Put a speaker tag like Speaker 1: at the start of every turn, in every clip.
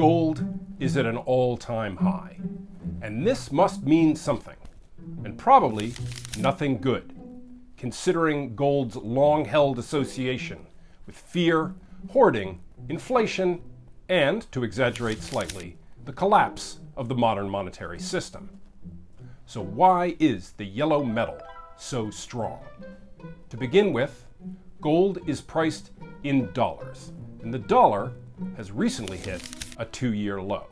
Speaker 1: Gold is at an all-time high, and this must mean something, and probably nothing good, considering gold's long-held association with fear, hoarding, inflation, and, to exaggerate slightly, the collapse of the modern monetary system. So why is the yellow metal so strong? To begin with, gold is priced in dollars, and the dollar has recently hit a 2-year low.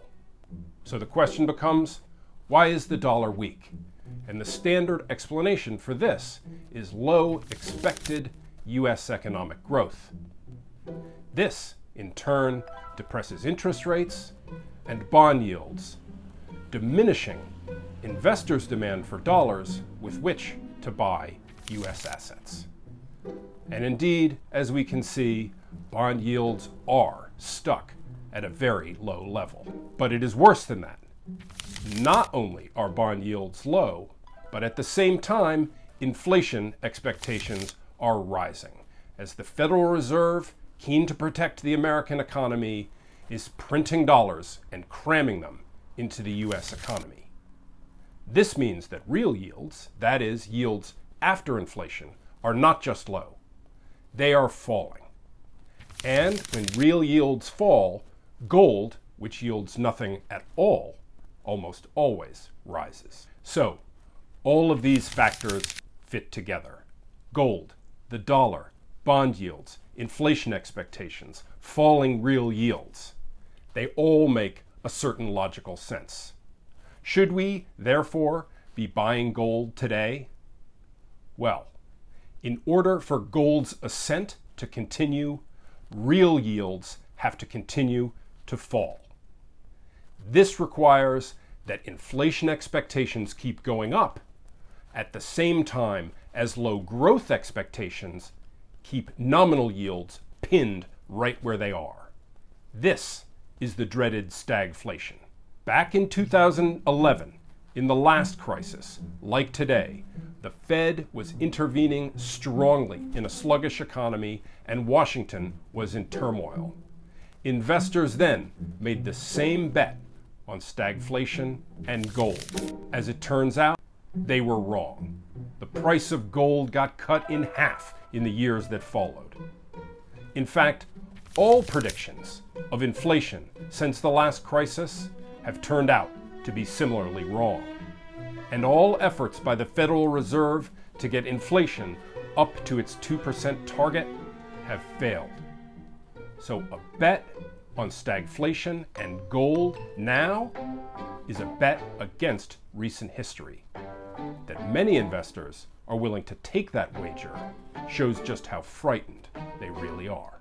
Speaker 1: So the question becomes, why is the dollar weak? And the standard explanation for this is low expected U.S. economic growth. This, in turn, depresses interest rates and bond yields, diminishing investors' demand for dollars with which to buy U.S. assets. And indeed, as we can see, bond yields are stuck at a very low level. But it is worse than that. Not only are bond yields low, but at the same time, inflation expectations are rising, as the Federal Reserve, keen to protect the American economy, is printing dollars and cramming them into the U.S. economy. This means that real yields, that is, yields after inflation, are not just low. They are falling. And when real yields fall, gold, which yields nothing at all, almost always rises. So, all of these factors fit together. Gold, the dollar, bond yields, inflation expectations, falling real yields. They all make a certain logical sense. Should we, therefore, be buying gold today? Well, in order for gold's ascent to continue, real yields have to continue to fall. This requires that inflation expectations keep going up at the same time as low growth expectations keep nominal yields pinned right where they are. This is the dreaded stagflation. Back in 2011, in the last crisis, like today, the Fed was intervening strongly in a sluggish economy and Washington was in turmoil. Investors then made the same bet on stagflation and gold. As it turns out, they were wrong. The price of gold got cut in half in the years that followed. In fact, all predictions of inflation since the last crisis have turned out to be similarly wrong. And all efforts by the Federal Reserve to get inflation up to its 2% target have failed. So a bet on stagflation and gold now is a bet against recent history. That many investors are willing to take that wager shows just how frightened they really are.